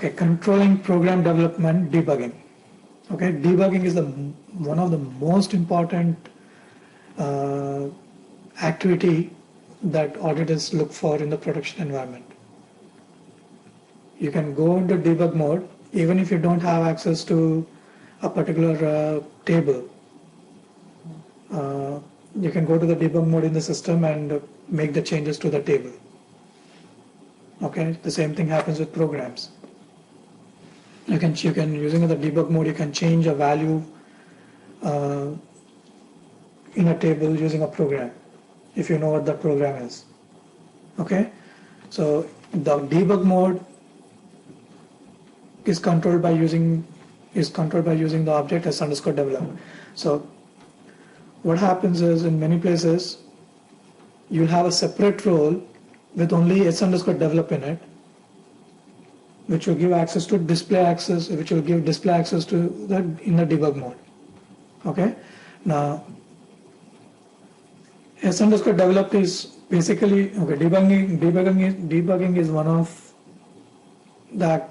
Okay, controlling program development, debugging. Okay, debugging is one of the most important activity that auditors look for in the production environment. You can go into debug mode even if you don't have access to a particular table. You can go to the debug mode in the system and make the changes to the table. Okay, the same thing happens with programs. You can using the debug mode, you can change a value in a table using a program, if you know what that program is. Okay, so the debug mode is controlled by using the object s_develop. So what happens is, in many places you'll have a separate role with only s_develop in it, which will give access to display access, which will give display access to the in the debug mode. Okay, now s_develop is basically debugging is one of the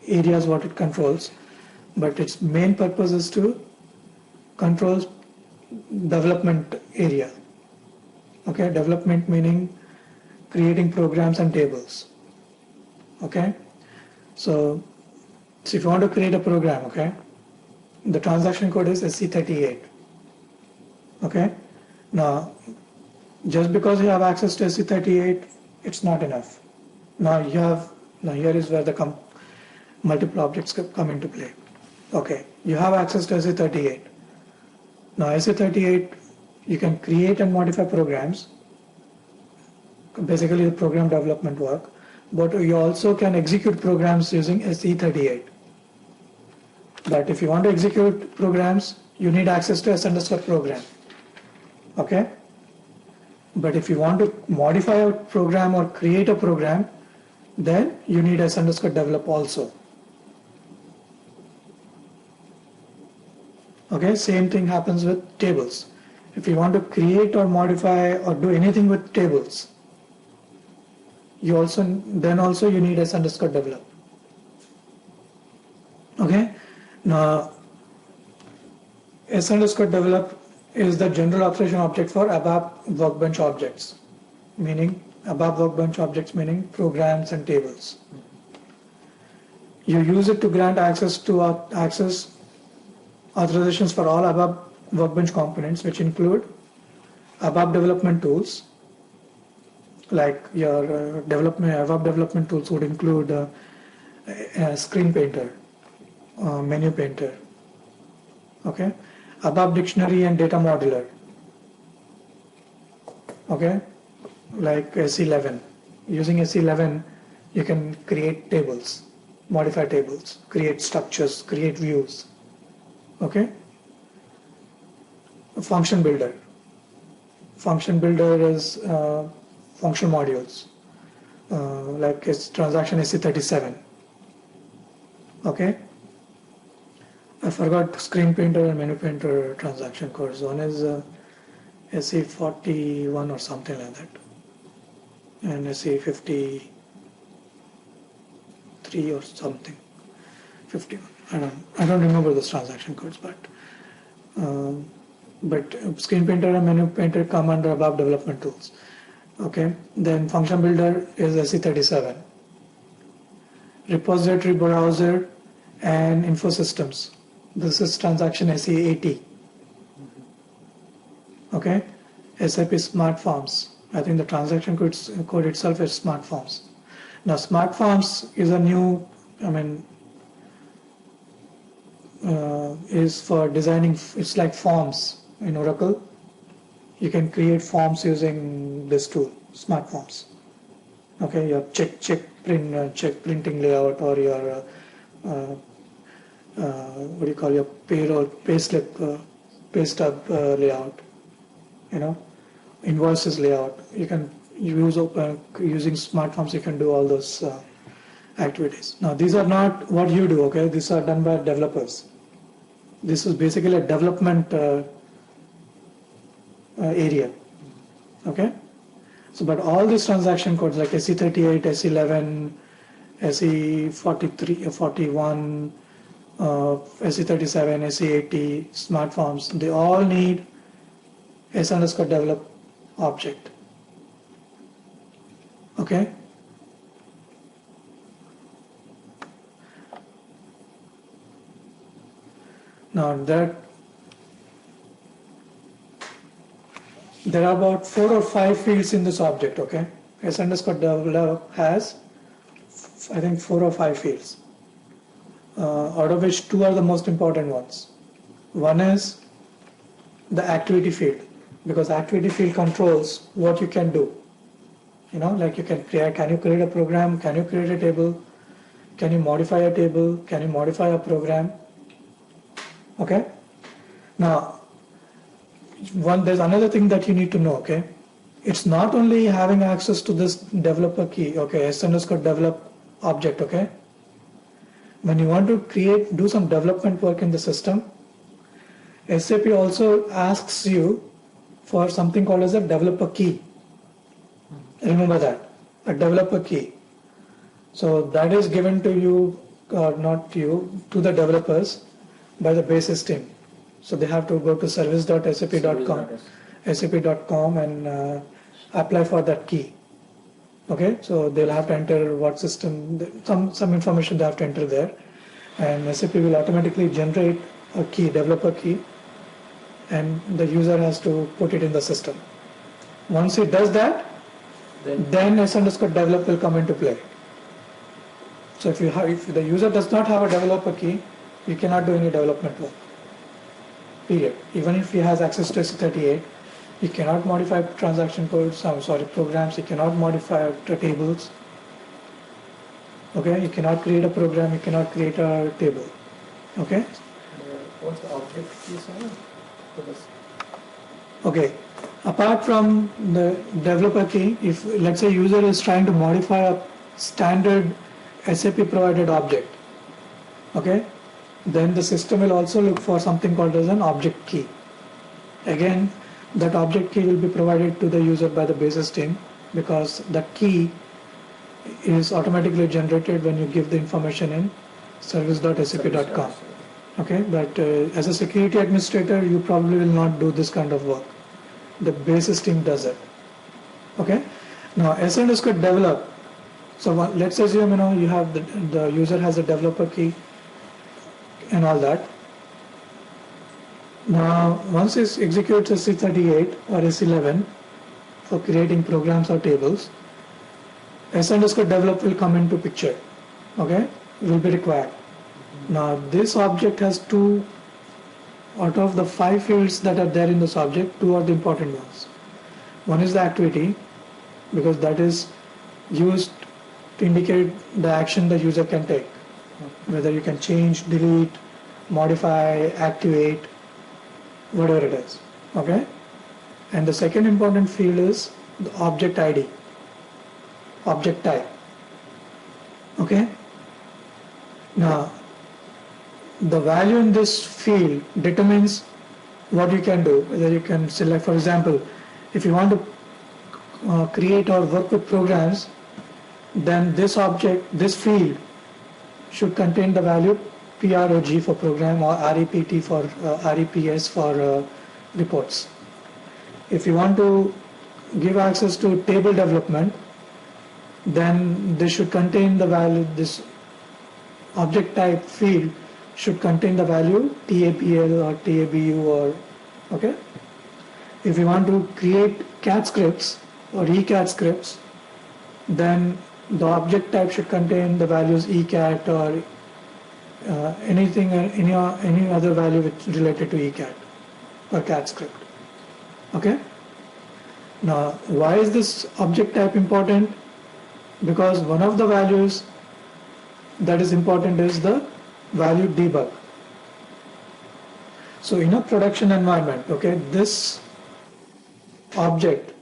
areas what it controls, but its main purpose is to control development area. Okay, development meaning creating programs and tables. Okay, so if you want to create a program, okay, the transaction code is SC38. Okay, now just because you have access to SC38, it's not enough. Now here is where the multiple objects come into play. Okay, you have access to SC38. Now SC38, you can create and modify programs, basically the program development work, but you also can execute programs using SC38. But if you want to execute programs, you need access to s_program. Okay, but if you want to modify a program or create a program, then you need s_develop also. Okay, same thing happens with tables. If you want to create or modify or do anything with tables, you also need s_develop. Okay, now s_develop is the general operation object for ABAP workbench objects, meaning programs and tables. You use it to grant access authorizations for all ABAP workbench components, which include ABAP development tools. Like your ABAP development tools would include screen painter, menu painter. Okay, ABAP dictionary and data modeler. Okay, like SE11. Using SE11, you can create tables, modify tables, create structures, create views. Okay, function builder. Function builder is function modules, like it's transaction SC37. Okay, I forgot screen painter and menu painter transaction codes. One is SC41 or something like that, and SC53 or something, 51. I don't remember those transaction codes, but screen painter and menu painter come under ABAP development tools. Okay, then function builder is SC37. Repository browser and info systems. This is transaction SC80. Okay, SAP Smart Forms. I think the transaction code itself is Smart Forms. Now Smart Forms is a new, is for designing. It's like forms in Oracle. You can create forms using this tool, Smart Forms. Okay, your check printing layout, or your what do you call your payroll, pay stub layout. Invoices layout. You can use using Smart Forms. You can do all those activities. Now these are not what you do. Okay, these are done by developers. This is basically a development area. Okay, so but all these transaction codes like SC38, SC11, SE43, 41, SE37, SE80, smart forms, they all need S underscore develop object. Okay. Now there are about 4 or 5 fields in this object. Okay. S underscore develop has, I think, 4 or 5 fields, out of which 2 are the most important ones. One is the activity field, because activity field controls what you can do. Like you can you create a program, can you create a table, can you modify a table, can you modify a program? Okay. Now, there's another thing that you need to know. Okay. It's not only having access to this developer key, okay, S underscore develop object, okay. When you want to do some development work in the system, SAP also asks you for something called as a developer key. Remember that, a developer key. So that is given to you, not you, to the developers by the basis team. So they have to go to service.sap.com and apply for that key. Okay, so they'll have to enter what system, some information they have to enter there, and SAP will automatically generate a key, developer key, and the user has to put it in the system. Once it does that, then S underscore develop will come into play. So if the user does not have a developer key, you cannot do any development work. Period. Even if he has access to SE38, you cannot modify transaction codes, programs, you cannot modify the tables. Okay, you cannot create a program, you cannot create a table. Okay? What's the object key for this? Okay, apart from the developer key, if let's say user is trying to modify a standard SAP provided object, okay, then the system will also look for something called as an object key. Again, that object key will be provided to the user by the basis team, because that key is automatically generated when you give the information in service.sap.com. Okay, but as a security administrator, you probably will not do this kind of work. The basis team does it. Okay, now S underscore develop. So let's assume you have the user has a developer key and all that. Now, once it executes SE38 or SE11 for creating programs or tables, S underscore develop will come into picture. Okay, will be required. Now, this object has 2 out of the 5 fields that are there in this object. 2 are the important ones. One is the activity, because that is used to indicate the action the user can take, whether you can change, delete, modify, activate, whatever it is. Okay, and the second important field is the object ID, object type. Okay, now the value in this field determines what you can do, whether you can select, for example, if you want to create or work with programs, then this field should contain the value PROG for program or REPT for REPS for reports. If you want to give access to table development, then this should contain the value, this object type field should contain the value TAPL or TABU or, okay. If you want to create CAT scripts or ECAT scripts, then the object type should contain the values ECAT or any other value which is related to ECAT or CAT script. Okay. Now, why is this object type important? Because one of the values that is important is the value debug. So in a production environment, okay, this object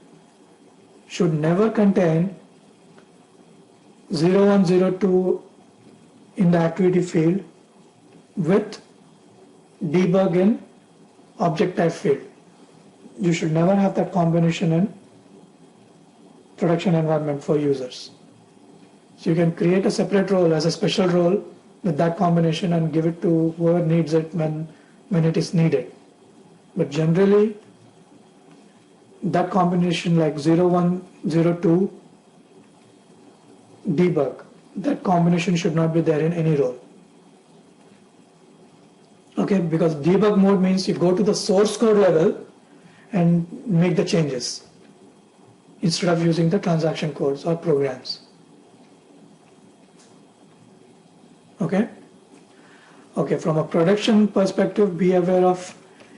should never contain 0102 in the activity field with debug in object type field. You should never have that combination in production environment for users. So you can create a separate role as a special role with that combination and give it to whoever needs it when it is needed. But generally, that combination like 01, 02, debug, that combination should not be there in any role. Okay, because debug mode means you go to the source code level and make the changes instead of using the transaction codes or programs. Okay? Okay, from a production perspective, be aware of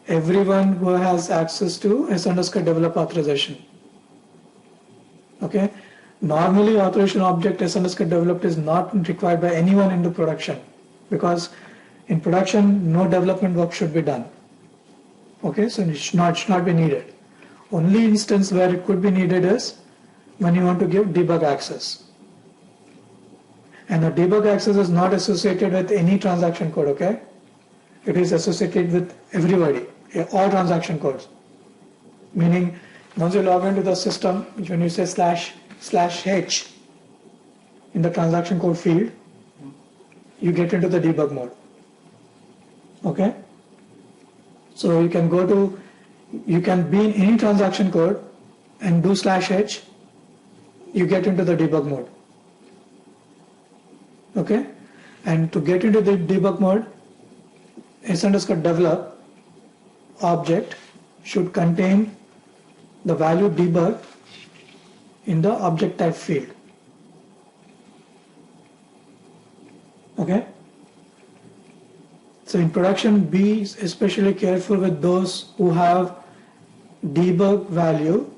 everyone who has access to s_develop authorization. Okay? Normally, authorization object s_developed is not required by anyone in the production, because in production, no development work should be done. Okay, so it should not be needed. Only instance where it could be needed is when you want to give debug access. And the debug access is not associated with any transaction code, okay? It is associated with everybody, all transaction codes. Meaning, once you log into the system, when you say /h in the transaction code field, you get into the debug mode. Okay? So you can be in any transaction code and do /h, you get into the debug mode. Okay? And to get into the debug mode, s_develop object should contain the value debug in the object type field. Okay? So in production, be especially careful with those who have debug value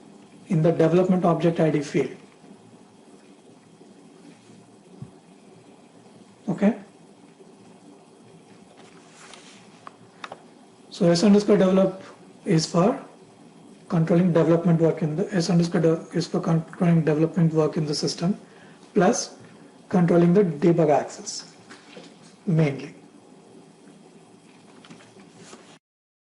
in the development object ID field. Okay? So s_develop is for controlling development work in the is for controlling development work in the system, plus controlling the debug access mainly.